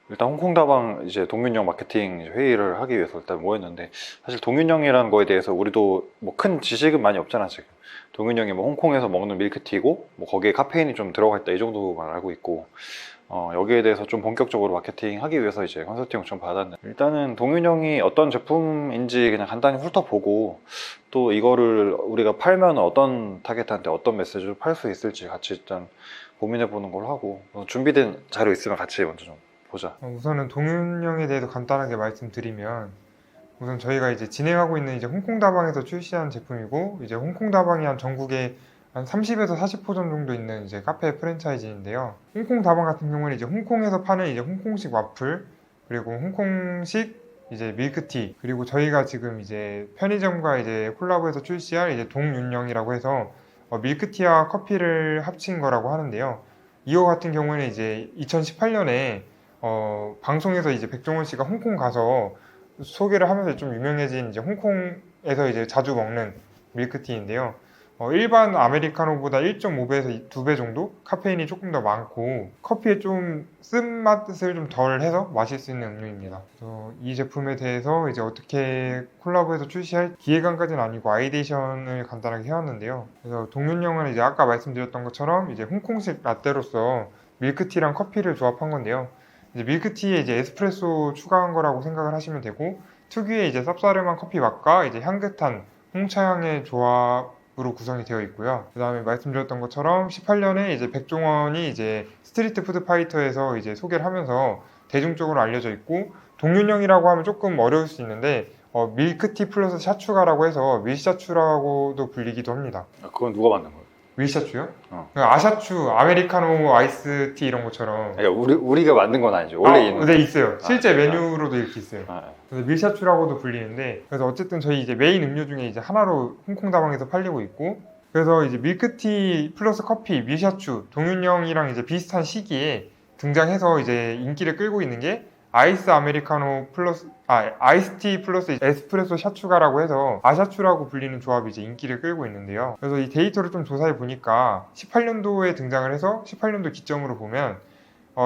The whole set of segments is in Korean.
일단 홍콩다방 이제 동윤형 마케팅 회의를 하기 위해서 일단 모였는데, 사실 동윤형이라는 거에 대해서 우리도 뭐 큰 지식은 많이 없잖아 지금. 동윤형이 뭐 홍콩에서 먹는 밀크티고 뭐 거기에 카페인이 좀 들어가 있다 이 정도만 알고 있고, 여기에 대해서 좀 본격적으로 마케팅 하기 위해서 이제 컨설팅 요청 받았는데, 일단은 동윤형이 어떤 제품인지 그냥 간단히 훑어보고, 또 이거를 우리가 팔면 어떤 타겟한테 어떤 메시지를 팔 수 있을지 같이 일단 고민해 보는 걸로 하고, 준비된 자료 있으면 같이 먼저 좀 보자. 우선은 동윤형에 대해서 간단하게 말씀드리면, 우선 저희가 이제 진행하고 있는 이제 홍콩다방에서 출시한 제품이고, 이제 홍콩다방이 한 전국에 한 30에서 40호점 정도 있는 이제 카페 프랜차이즈인데요. 홍콩다방 같은 경우는 이제 홍콩에서 파는 이제 홍콩식 와플, 그리고 홍콩식 이제 밀크티, 그리고 저희가 지금 이제 편의점과 이제 콜라보해서 출시할 이제 동윤형이라고 해서 밀크티와 커피를 합친 거라고 하는데요. 이거 같은 경우는 이제 2018년에 방송에서 이제 백종원 씨가 홍콩 가서 소개를 하면서 좀 유명해진 이제 홍콩에서 이제 자주 먹는 밀크티인데요. 일반 아메리카노보다 1.5배에서 2배 정도 카페인이 조금 더 많고 커피에 좀 쓴맛을 좀 덜 해서 마실 수 있는 음료입니다. 그래서 이 제품에 대해서 이제 어떻게 콜라보해서 출시할 기획안까지는 아니고 아이디어션을 간단하게 해왔는데요. 그래서 동윤형은 이제 아까 말씀드렸던 것처럼 이제 홍콩식 라떼로서 밀크티랑 커피를 조합한 건데요. 이제 밀크티에 이제 에스프레소 추가한 거라고 생각을 하시면 되고, 특유의 이제 쌉싸름한 커피 맛과 이제 향긋한 홍차향의 조합으로 구성이 되어 있고요. 그 다음에 말씀드렸던 것처럼 18년에 이제 백종원이 이제 스트리트 푸드 파이터에서 이제 소개를 하면서 대중적으로 알려져 있고, 동윤형이라고 하면 조금 어려울 수 있는데 밀크티 플러스 샤추가라고 해서 밀샤추라고도 불리기도 합니다. 그건 누가 만든 거야? 밀샤추요? 어. 아샤추, 아메리카노, 아이스티 이런 것처럼. 그러니까 우리가 만든 건 아니죠. 원래 있는. 네, 있어요. 실제 그래? 메뉴로도 이렇게 있어요. 아, 그래서 밀샤추라고도 불리는데, 그래서 어쨌든 저희 이제 메인 음료 중에 이제 하나로 홍콩다방에서 팔리고 있고, 그래서 이제 밀크티 플러스 커피, 밀샤추, 동윤형이랑 이제 비슷한 시기에 등장해서 이제 인기를 끌고 있는 게 아이스 아메리카노 플러스 아이스티 플러스 에스프레소 샤추가라고 해서 아샤추라고 불리는 조합이 이제 인기를 끌고 있는데요. 그래서 이 데이터를 좀 조사해 보니까 18년도에 등장을 해서 18년도 기점으로 보면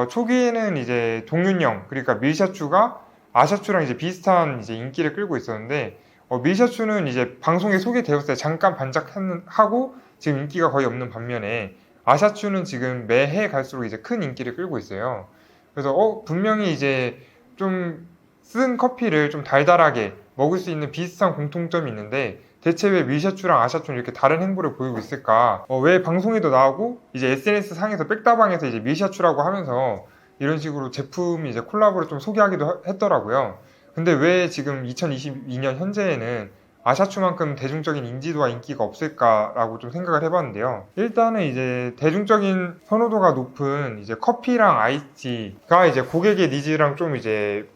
초기에는 이제 동윤형, 그러니까 밀샤추가 아샤추랑 이제 비슷한 이제 인기를 끌고 있었는데, 밀샤추는 이제 방송에 소개되었을 때 잠깐 반짝하고 지금 인기가 거의 없는 반면에, 아샤추는 지금 매해 갈수록 이제 큰 인기를 끌고 있어요. 그래서 분명히 이제 좀 쓴 커피를 좀 달달하게 먹을 수 있는 비슷한 공통점이 있는데, 대체 왜 밀샤추랑 아샤추는 이렇게 다른 행보를 보이고 있을까? 왜 방송에도 나오고 이제 SNS 상에서 백다방에서 이제 밀샤추라고 하면서 이런 식으로 제품 이제 콜라보를 좀 소개하기도 했더라고요. 근데 왜 지금 2022년 현재에는 아샤추만큼 대중적인 인지도와 인기가 없을까라고 좀 생각을 해봤는데요. 일단은 이제 대중적인 선호도가 높은 이제 커피랑 아이스티가 이제 고객의 니즈랑 좀 이제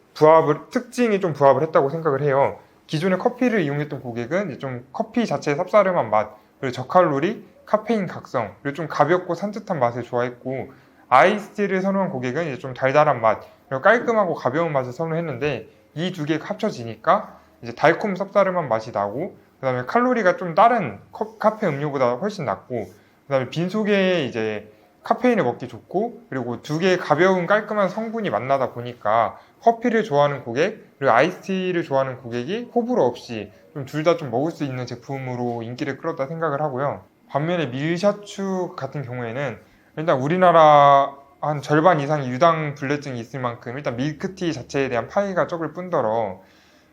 특징이 좀 부합을 했다고 생각을 해요. 기존의 커피를 이용했던 고객은 이제 좀 커피 자체의 쌉싸름한 맛, 그리고 저칼로리, 카페인 각성, 그리고 좀 가볍고 산뜻한 맛을 좋아했고, 아이스티를 선호한 고객은 이제 좀 달달한 맛, 그리고 깔끔하고 가벼운 맛을 선호했는데, 이 두 개가 합쳐지니까 이제 달콤 쌉싸름한 맛이 나고, 그 다음에 칼로리가 좀 다른 카페 음료보다 훨씬 낮고, 그 다음에 빈속에 이제 카페인을 먹기 좋고, 그리고 두 개의 가벼운 깔끔한 성분이 만나다 보니까 커피를 좋아하는 고객, 그리고 아이스티를 좋아하는 고객이 호불호 없이 좀 둘 다 좀 먹을 수 있는 제품으로 인기를 끌었다 생각을 하고요. 반면에 밀샤추 같은 경우에는 일단 우리나라 한 절반 이상이 유당 불내증이 있을 만큼 일단 밀크티 자체에 대한 파이가 적을 뿐더러,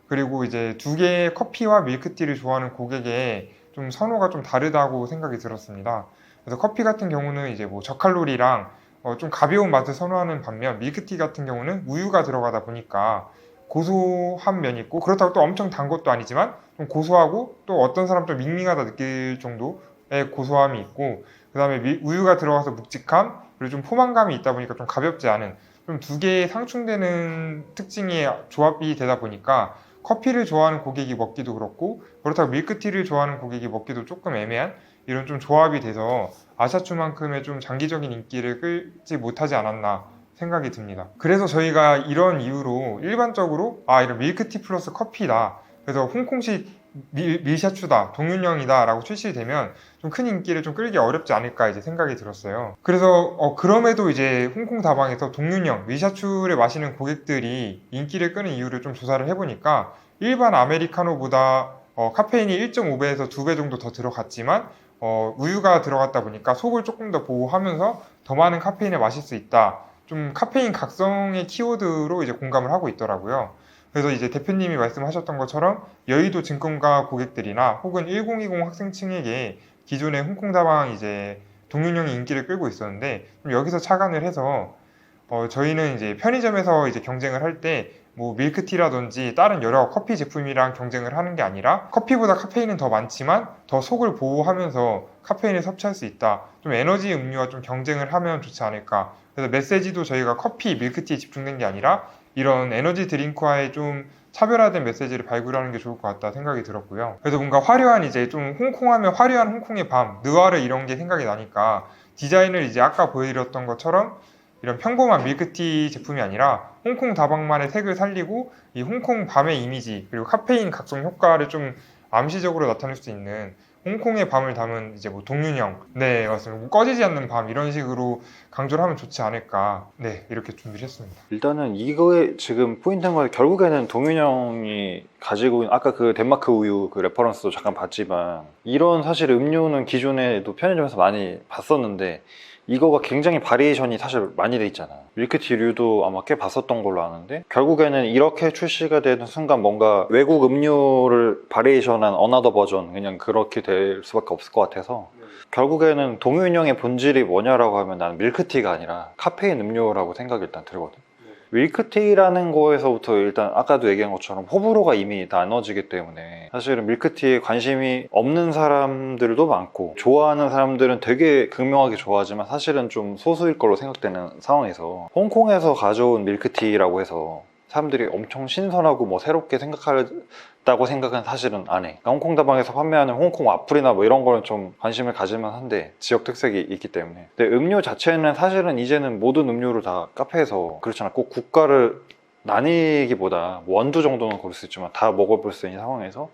그리고 이제 두 개의 커피와 밀크티를 좋아하는 고객의 좀 선호가 좀 다르다고 생각이 들었습니다. 그래서 커피 같은 경우는 이제 뭐 저칼로리랑 좀 가벼운 맛을 선호하는 반면, 밀크티 같은 경우는 우유가 들어가다 보니까 고소한 면이 있고, 그렇다고 또 엄청 단 것도 아니지만 좀 고소하고, 또 어떤 사람 좀 밍밍하다 느낄 정도의 고소함이 있고, 그 다음에 우유가 들어가서 묵직함, 그리고 좀 포만감이 있다 보니까 좀 가볍지 않은, 좀 두 개의 상충되는 특징이 조합이 되다 보니까 커피를 좋아하는 고객이 먹기도 그렇고, 그렇다고 밀크티를 좋아하는 고객이 먹기도 조금 애매한 이런 좀 조합이 돼서 아샤추만큼의 좀 장기적인 인기를 끌지 못하지 않았나 생각이 듭니다. 그래서 저희가 이런 이유로 일반적으로 이런 밀크티 플러스 커피다, 그래서 홍콩식 밀샤추다, 동윤형이다 라고 출시되면 좀 큰 인기를 좀 끌기 어렵지 않을까 이제 생각이 들었어요. 그래서 그럼에도 이제 홍콩 다방에서 동윤형, 밀샤추를 마시는 고객들이 인기를 끄는 이유를 좀 조사를 해보니까 일반 아메리카노보다 카페인이 1.5배에서 2배 정도 더 들어갔지만 우유가 들어갔다 보니까 속을 조금 더 보호하면서 더 많은 카페인을 마실 수 있다. 좀 카페인 각성의 키워드로 이제 공감을 하고 있더라고요. 그래서 이제 대표님이 말씀하셨던 것처럼 여의도 증권가 고객들이나 혹은 1020 학생층에게 기존의 홍콩 다방 이제 동윤형이 인기를 끌고 있었는데 좀 여기서 착안을 해서 저희는 이제 편의점에서 이제 경쟁을 할 때 뭐 밀크티라든지 다른 여러 커피 제품이랑 경쟁을 하는 게 아니라 커피보다 카페인은 더 많지만 더 속을 보호하면서 카페인을 섭취할 수 있다. 좀 에너지 음료와 좀 경쟁을 하면 좋지 않을까. 그래서 메시지도 저희가 커피, 밀크티에 집중된 게 아니라 이런 에너지 드링크와의 좀 차별화된 메시지를 발굴하는 게 좋을 것 같다 생각이 들었고요. 그래서 뭔가 화려한 이제 좀 홍콩하면 화려한 홍콩의 밤, 느와르 이런 게 생각이 나니까 디자인을 이제 아까 보여드렸던 것처럼 이런 평범한 밀크티 제품이 아니라 홍콩 다방만의 색을 살리고 이 홍콩 밤의 이미지 그리고 카페인 각성 효과를 좀 암시적으로 나타낼 수 있는 홍콩의 밤을 담은 이제 뭐 동윤형, 네 맞습니다. 뭐 꺼지지 않는 밤 이런 식으로 강조를 하면 좋지 않을까, 네 이렇게 준비를 했습니다. 일단은 이거에 지금 포인트인 건 결국에는 동윤형이 가지고 있는 아까 그 덴마크 우유 그 레퍼런스도 잠깐 봤지만 이런 사실 음료는 기존에도 편의점에서 많이 봤었는데 이거가 굉장히 바리에이션이 사실 많이 돼 있잖아. 밀크티류도 아마 꽤 봤었던 걸로 아는데 결국에는 이렇게 출시가 되는 순간 뭔가 외국 음료를 바리에이션한 어나더 버전 그냥 그렇게 될 수밖에 없을 것 같아서 결국에는 동윤형의 본질이 뭐냐라고 하면 나는 밀크티가 아니라 카페인 음료라고 생각이 일단 들거든. 밀크티라는 거에서부터 일단 아까도 얘기한 것처럼 호불호가 이미 나눠지기 때문에 사실은 밀크티에 관심이 없는 사람들도 많고 좋아하는 사람들은 되게 극명하게 좋아하지만 사실은 좀 소수일 걸로 생각되는 상황에서 홍콩에서 가져온 밀크티라고 해서 사람들이 엄청 신선하고 뭐 새롭게 생각한다고 생각은 사실은 안 해. 그러니까 홍콩 다방에서 판매하는 홍콩 와플이나 뭐 이런 거는 좀 관심을 가질만 한데 지역 특색이 있기 때문에. 근데 음료 자체는 사실은 이제는 모든 음료를 다 카페에서 그렇잖아. 꼭 국가를 나뉘기보다 뭐 원두 정도는 고를 수 있지만 다 먹어볼 수 있는 상황에서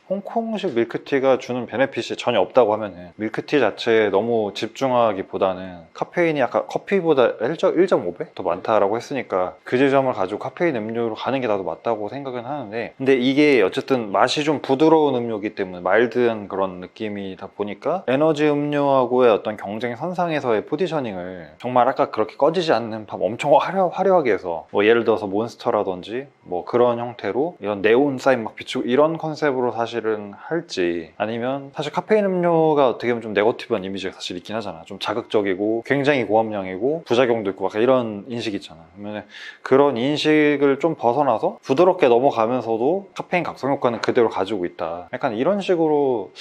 홍콩식 밀크티가 주는 베네핏이 전혀 없다고 하면은 밀크티 자체에 너무 집중하기보다는 카페인이 아까 커피보다 1.5배 더 많다라고 했으니까 그 지점을 가지고 카페인 음료로 가는 게 나도 맞다고 생각은 하는데 근데 이게 어쨌든 맛이 좀 부드러운 음료이기 때문에 마일드한 그런 느낌이다 보니까 에너지 음료하고의 어떤 경쟁 선상에서의 포지셔닝을 정말 아까 그렇게 꺼지지 않는 밥 엄청 화려하게 해서 뭐 예를 들어서 몬스터라든지 뭐 그런 형태로 이런 네온 사인 막 비추고 이런 컨셉으로 사실은 할지 아니면 사실 카페인 음료가 어떻게 보면 좀 네거티브한 이미지가 사실 있긴 하잖아. 좀 자극적이고 굉장히 고함량이고 부작용도 있고 막 이런 인식이 있잖아. 그러면 그런 인식을 좀 벗어나서 부드럽게 넘어가면서도 카페인 각성 효과는 그대로 가지고 있다. 약간 이런 식으로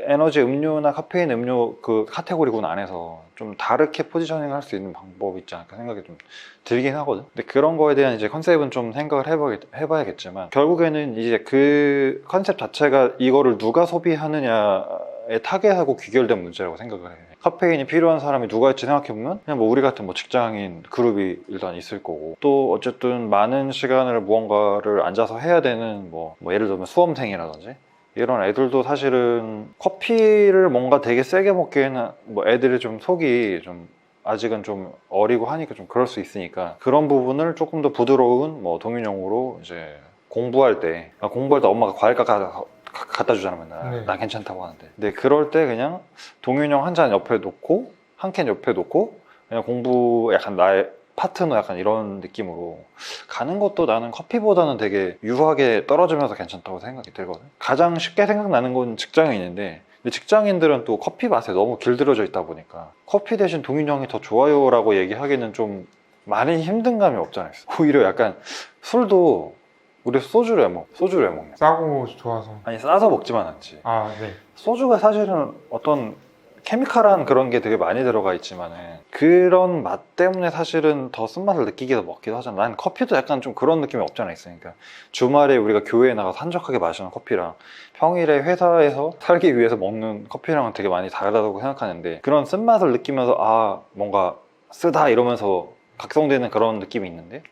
에너지 음료나 카페인 음료 그 카테고리군 안에서 좀 다르게 포지셔닝 할 수 있는 방법이 있지 않을까 생각이 좀 들긴 하거든. 근데 그런 거에 대한 이제 컨셉은 좀 생각을 해봐야겠지만 결국에는 이제 그 컨셉 자체가 이거를 누가 소비하느냐에 타겟하고 귀결된 문제라고 생각을 해. 카페인이 필요한 사람이 누가 있지 생각해보면 그냥 뭐 우리 같은 뭐 직장인 그룹이 일단 있을 거고 또 어쨌든 많은 시간을 무언가를 앉아서 해야 되는 뭐 예를 들면 수험생이라든지 이런 애들도 사실은 커피를 뭔가 되게 세게 먹기에는 뭐 애들이 좀 속이 좀 아직은 좀 어리고 하니까 좀 그럴 수 있으니까 그런 부분을 조금 더 부드러운 뭐 동윤형으로 이제 공부할 때 엄마가 과일 갖다 주잖아 맨날. 네. 난 괜찮다고 하는데 근데 그럴 때 그냥 동윤형 한 잔 옆에 놓고 한 캔 옆에 놓고 그냥 공부 약간 나의 파트너 약간 이런 느낌으로 가는 것도 나는 커피보다는 되게 유하게 떨어지면서 괜찮다고 생각이 들거든. 가장 쉽게 생각나는 건 직장인인데 근데 직장인들은 또 커피 맛에 너무 길들여져 있다 보니까 커피 대신 동윤형이 더 좋아요 라고 얘기하기는 좀 많이 힘든 감이 없잖아요. 오히려 약간 술도 우리 소주를 왜 먹냐. 싸고 좋아서. 아니 싸서 먹지만 않지. 아, 네. 소주가 사실은 어떤 케미칼한 그런 게 되게 많이 들어가 있지만은 그런 맛 때문에 사실은 더 쓴맛을 느끼게 먹기도 하잖아. 난 커피도 약간 좀 그런 느낌이 없잖아 있으니까 주말에 우리가 교회에 나가서 한적하게 마시는 커피랑 평일에 회사에서 살기 위해서 먹는 커피랑은 되게 많이 다르다고 생각하는데 그런 쓴맛을 느끼면서 아 뭔가 쓰다 이러면서 각성되는 그런 느낌이 있는데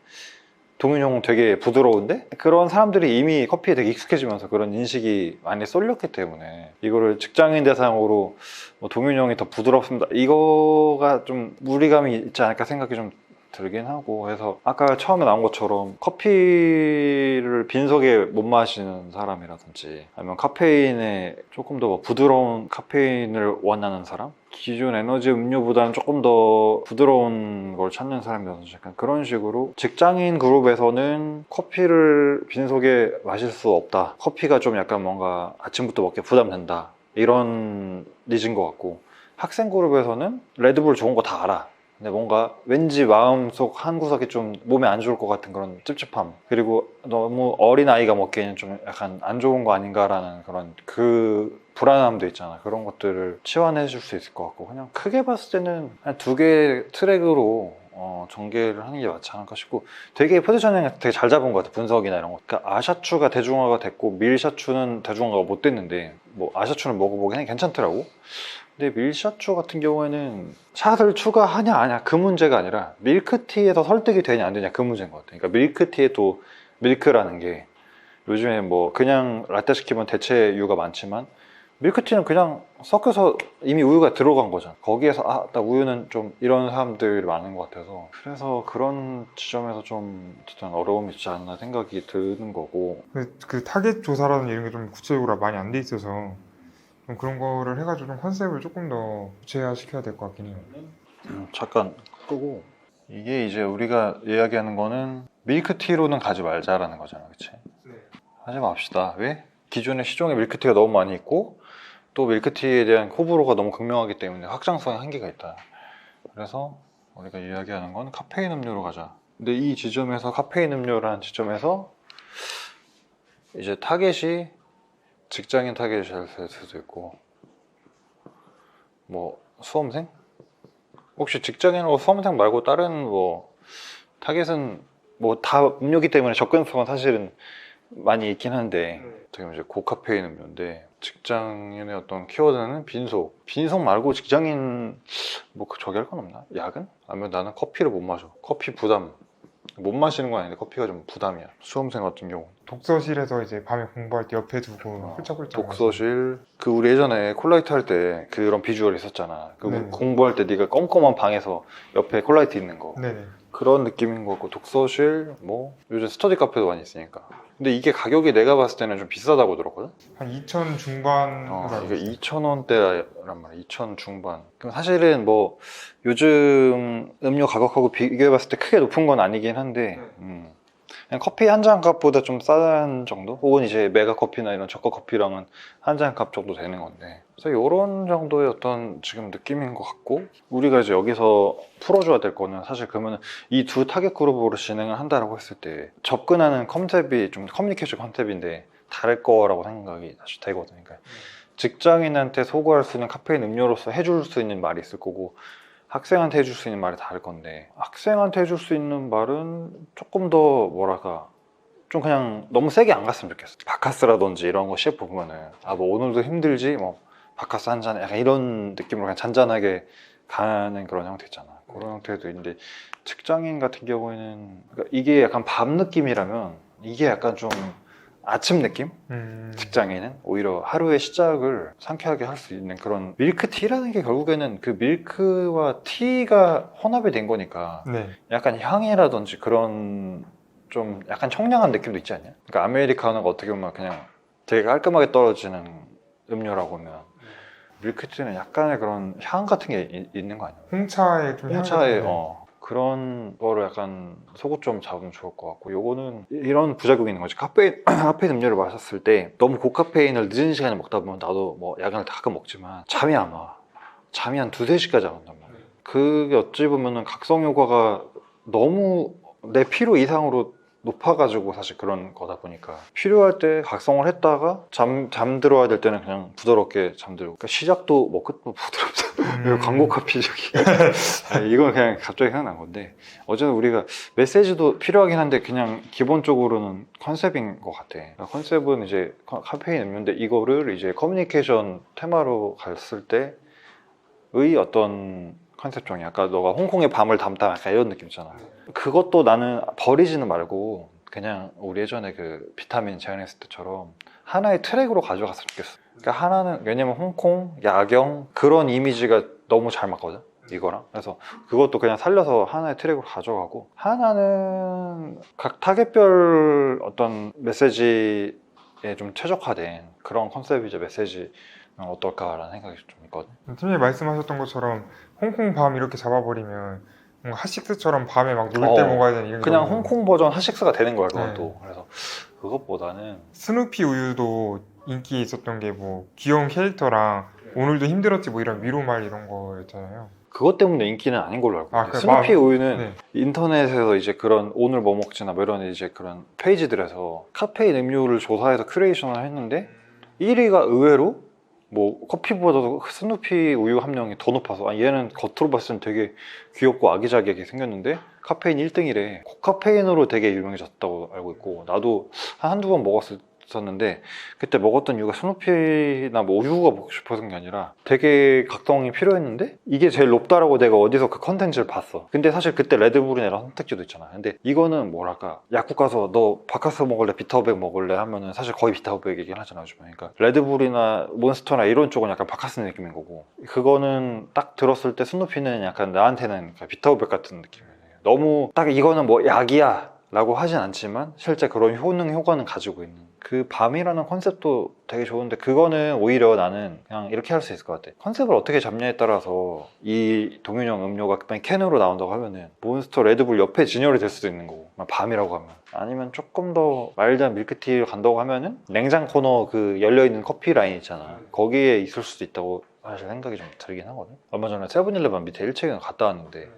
동윤형 되게 부드러운데 그런 사람들이 이미 커피에 되게 익숙해지면서 그런 인식이 많이 쏠렸기 때문에 이거를 직장인 대상으로 뭐 동윤형이 더 부드럽습니다 이거가 좀 무리감이 있지 않을까 생각이 좀 들긴 하고 해서 아까 처음에 나온 것처럼 커피를 빈속에 못 마시는 사람이라든지 아니면 카페인에 조금 더 부드러운 카페인을 원하는 사람 기존 에너지 음료보다는 조금 더 부드러운 걸 찾는 사람이라든지 약간 그런 식으로 직장인 그룹에서는 커피를 빈속에 마실 수 없다 커피가 좀 약간 뭔가 아침부터 먹기 부담된다 이런 니즈인 것 같고 학생 그룹에서는 레드불 좋은 거 다 알아 근데 뭔가 왠지 마음속 한 구석이 좀 몸에 안 좋을 것 같은 그런 찝찝함 그리고 너무 어린 아이가 먹기에는 좀 약간 안 좋은 거 아닌가라는 그런 그 불안함도 있잖아 그런 것들을 치환해 줄 수 있을 것 같고 그냥 크게 봤을 때는 한 두 개 트랙으로 전개를 하는 게 맞지 않을까 싶고 되게 포지셔닝 되게 잘 잡은 것 같아 분석이나 이런 거 그러니까 아샤추가 대중화가 됐고 밀샤추는 대중화가 못 됐는데 뭐 아샤추는 먹어보긴 괜찮더라고 근데 밀샤추 같은 경우에는 샷을 추가하냐 안 하냐 그 문제가 아니라 밀크티에서 설득이 되냐 안 되냐 그 문제인 것 같아요 그러니까 밀크티에 또 밀크라는 게 요즘에 뭐 그냥 라떼 시키면 대체유가 많지만 밀크티는 그냥 섞여서 이미 우유가 들어간 거잖아 거기에서 나 우유는 좀 이런 사람들이 많은 것 같아서 그래서 그런 지점에서 좀 어쨌든 어려움이 있지 않나 생각이 드는 거고 그 타겟 조사라는 이런 게 좀 구체적으로 많이 안 돼 있어서 좀 그런 거를 해가지고 좀 컨셉을 조금 더 구체화 시켜야 될 것 같긴 해요. 잠깐 끄고 이게 이제 우리가 이야기하는 거는 밀크티로는 가지 말자라는 거잖아 그치? 네. 하지 맙시다 왜? 기존에 시중에 밀크티가 너무 많이 있고 또 밀크티에 대한 호불호가 너무 극명하기 때문에 확장성의 한계가 있다 그래서 우리가 이야기하는 건 카페인 음료로 가자 근데 이 지점에서 카페인 음료라는 지점에서 이제 타겟이 직장인 타겟이 될 수도 있고 뭐 수험생? 혹시 직장인하고 수험생 말고 다른 뭐 타겟은 뭐 다 음료기 때문에 접근성은 사실은 많이 있긴 한데 어떻게 보면 이제 고카페인 음료인데 직장인의 어떤 키워드는 빈속 말고 직장인 뭐 저기 할 건 없나? 야근? 아니면 나는 커피를 못 마셔 커피 부담 못 마시는 건 아닌데 커피가 좀 부담이야 수험생 같은 경우 독서실에서 이제 밤에 공부할 때 옆에 두고 훌쩍훌쩍 독서실 그 우리 예전에 콜라이트 할 때 그런 비주얼 있었잖아 그 네네. 공부할 때 네가 껌껌한 방에서 옆에 콜라이트 있는 거 네네. 그런 느낌인 것 같고 독서실 뭐 요즘 스터디 카페도 많이 있으니까 근데 이게 가격이 내가 봤을 때는 좀 비싸다고 들었거든 한 2천 중반으로 알고 이게 있어요. 2,000원대란 말이야 2,000 중반 그럼 사실은 뭐 요즘 음료 가격하고 비교해 봤을 때 크게 높은 건 아니긴 한데 그냥 커피 한 잔 값보다 좀 싼 정도? 혹은 이제 메가 커피나 이런 저가 커피랑은 한 잔 값 정도 되는 건데 그래서 이런 정도의 어떤 지금 느낌인 것 같고 우리가 이제 여기서 풀어줘야 될 거는 사실 그러면 이 두 타겟 그룹으로 진행을 한다라고 했을 때 접근하는 컨셉이 좀 커뮤니케이션 컨셉인데 다를 거라고 생각이 사실 되거든요 그러니까 직장인한테 소구할 수 있는 카페인 음료로서 해줄 수 있는 말이 있을 거고 학생한테 해줄 수 있는 말이 다를 건데 학생한테 해줄 수 있는 말은 조금 더 뭐랄까 좀 그냥 너무 세게 안 갔으면 좋겠어 바카스라든지 이런 거 CF 보면은 뭐 오늘도 힘들지 뭐 바카스 한 잔 약간 이런 느낌으로 그냥 잔잔하게 가는 그런 형태 있잖아 그런 형태도 있는데 직장인 같은 경우에는 그러니까 이게 약간 밤 느낌이라면 이게 약간 좀 아침 느낌? 직장인은 오히려 하루의 시작을 상쾌하게 할 수 있는 그런 밀크티라는 게 결국에는 그 밀크와 티가 혼합이 된 거니까 네. 약간 향이라든지 그런 좀 약간 청량한 느낌도 있지 않냐? 그러니까 아메리카노가 어떻게 보면 그냥 되게 깔끔하게 떨어지는 음료라고 하면 밀크티는 약간의 그런 향 같은 게 있는 거 아니야? 홍차의 좀 향 같은 홍차에 게. 그런 거를 약간 소고점 잡으면 좋을 것 같고 요거는 이런 부작용이 있는 거지 카페인, 카페인 음료를 마셨을 때 너무 고카페인을 늦은 시간에 먹다 보면 나도 뭐 야간을 가끔 먹지만 잠이 안 와 잠이 한 2~3시까지 안 온단 말이야 그게 어찌 보면은 각성 효과가 너무 내 필요 이상으로 높아가지고 사실 그런 거다 보니까 필요할 때 각성을 했다가 잠들어야 될 때는 그냥 부드럽게 잠들고 그러니까 시작도 뭐 끝도 부드럽잖아 이거 광고 카피 저기 이건 그냥 갑자기 생각난 건데 어쨌든 우리가 메시지도 필요하긴 한데 그냥 기본적으로는 컨셉인 것 같아 그러니까 컨셉은 이제 카페인 음료인데 이거를 이제 커뮤니케이션 테마로 갔을 때의 어떤 컨셉종이 아까 너가 홍콩의 밤을 담다 약간 이런 느낌 있잖아. 그것도 나는 버리지는 말고 그냥 우리 예전에 그 비타민 제안했을 때처럼 하나의 트랙으로 가져갔으면 좋겠어. 그러니까 하나는 왜냐면 홍콩, 야경 그런 이미지가 너무 잘 맞거든 이거랑. 그래서 그것도 그냥 살려서 하나의 트랙으로 가져가고, 하나는 각 타겟별 어떤 메시지에 좀 최적화된 그런 컨셉이자 메시지 어떨까라는 생각이 좀 있거든. 팀장님 말씀하셨던 것처럼 홍콩 밤 이렇게 잡아버리면 뭔가 핫식스처럼 밤에 막 놀 때 어, 먹어야 되는 이런 그냥 경우. 홍콩 버전 핫식스가 되는 거야 그것도. 네. 그래서 그것보다는 스누피 우유도 인기 있었던 게 뭐 귀여운 캐릭터랑 오늘도 힘들었지 뭐 이런 위로말 이런 거였잖아요. 그것 때문에 인기는 아닌 걸로 알고 있어요. 그 스누피 우유는 네. 인터넷에서 이제 그런 오늘 뭐 먹지나 뭐 이런 이제 그런 페이지들에서 카페인 음료를 조사해서 큐레이션을 했는데 1위가 의외로 뭐 커피보다도 스누피 우유 함량이 더 높아서, 아, 얘는 겉으로 봤을 땐 되게 귀엽고 아기자기하게 생겼는데 카페인 1등이래. 고카페인으로 되게 유명해졌다고 알고 있고, 나도 한두 번 먹었었는데 그때 먹었던 이유가 스누피나 뭐 우유가 먹고 싶어서 게 아니라 되게 각성이 필요했는데 이게 제일 높다라고 내가 어디서 그 컨텐츠를 봤어. 근데 사실 그때 레드불이나 이런 선택지도 있잖아. 근데 이거는 뭐랄까, 약국 가서 너 바카스 먹을래 비타오백 먹을래 하면은 사실 거의 비타오백이긴 하잖아 요즘에. 그러니까 레드불이나 몬스터나 이런 쪽은 약간 바카스 느낌인 거고, 그거는 딱 들었을 때 스누피는 약간 나한테는 비타오백 같은 느낌이에요. 너무 딱 이거는 뭐 약이야 라고 하진 않지만 실제 그런 효과는 가지고 있는 그 밤이라는 컨셉도 되게 좋은데, 그거는 오히려 나는 그냥 이렇게 할 수 있을 것 같아. 컨셉을 어떻게 잡냐에 따라서 이 동윤형 음료가 그냥 캔으로 나온다고 하면은 몬스터 레드불 옆에 진열이 될 수도 있는 거고, 밤이라고 하면. 아니면 조금 더 마일드한 밀크티를 간다고 하면은 냉장 코너 그 열려있는 커피 라인 있잖아, 거기에 있을 수도 있다고 사실 생각이 좀 들긴 하거든. 얼마 전에 세븐일레븐 밑에 1층에 갔다 왔는데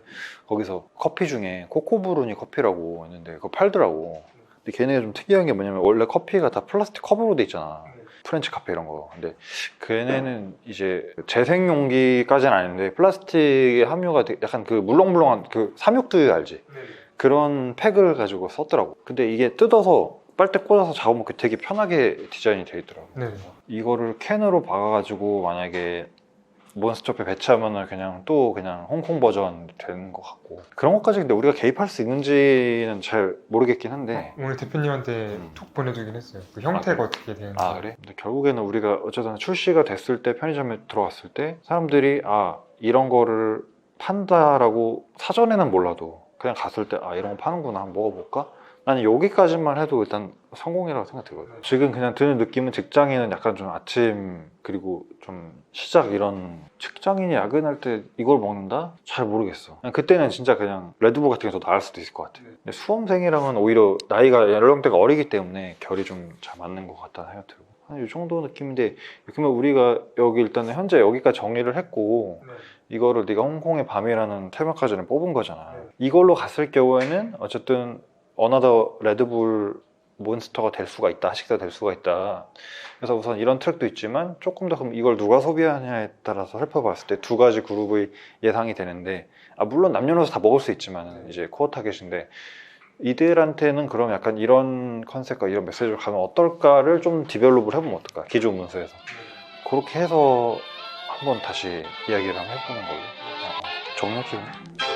거기서 커피 중에 코코브루니 커피라고 있는데 그거 팔더라고. 근데 걔네가 좀 특이한 게 뭐냐면 원래 커피가 다 플라스틱 컵으로 돼 있잖아, 프렌치 카페 이런 거. 근데 걔네는 이제 재생 용기까지는 아닌데 플라스틱의 함유가 약간 그 물렁물렁한 그 삼육두유 알지? 그런 팩을 가지고 썼더라고. 근데 이게 뜯어서 빨대 꽂아서 잡아먹기 되게 편하게 디자인이 돼 있더라고. 네. 이거를 캔으로 박아가지고 만약에 몬스터에 배치하면은 그냥 홍콩 버전 되는 것 같고, 그런 것까지 근데 우리가 개입할 수 있는지는 잘 모르겠긴 한데. 오늘 대표님한테 톡 보내주긴 했어요. 그 형태가 그래? 어떻게 되는지. 아 그래? 근데 결국에는 우리가 어쨌든 출시가 됐을 때 편의점에 들어갔을 때 사람들이 이런 거를 판다라고 사전에는 몰라도 그냥 갔을 때 이런 거 파는구나 한번 먹어볼까? 나는 여기까지만 해도 일단 성공이라고 생각 들거든. 지금 그냥 드는 느낌은 직장인은 약간 좀 아침 그리고 좀 시작 이런, 직장인이 야근할 때 이걸 먹는다? 잘 모르겠어. 그냥 그때는 진짜 그냥 레드불 같은 게 더 나을 수도 있을 것 같아. 근데 수험생이랑은 오히려 나이가 연령대가 어리기 때문에 결이 좀 잘 맞는 것 같다는 생각 들고, 한 이 정도 느낌인데, 그러면 우리가 여기 일단은 현재 여기까지 정리를 했고 이거를 네가 홍콩의 밤이라는 테마까지는 뽑은 거잖아. 이걸로 갔을 경우에는 어쨌든 어나더 레드불 몬스터가 될 수가 있다, 핫식스가 될 수가 있다. 그래서 우선 이런 트랙도 있지만 조금 더 그럼 이걸 누가 소비하냐에 따라서 살펴봤을 때 두 가지 그룹의 예상이 되는데, 물론 남녀노소 다 먹을 수 있지만 이제 코어 타겟인데 이들한테는 그럼 약간 이런 컨셉과 이런 메시지를 가면 어떨까를 좀 디벨롭을 해보면 어떨까, 기존 문서에서. 그렇게 해서 한번 다시 이야기를 한번 해보는 걸로 정리할게요.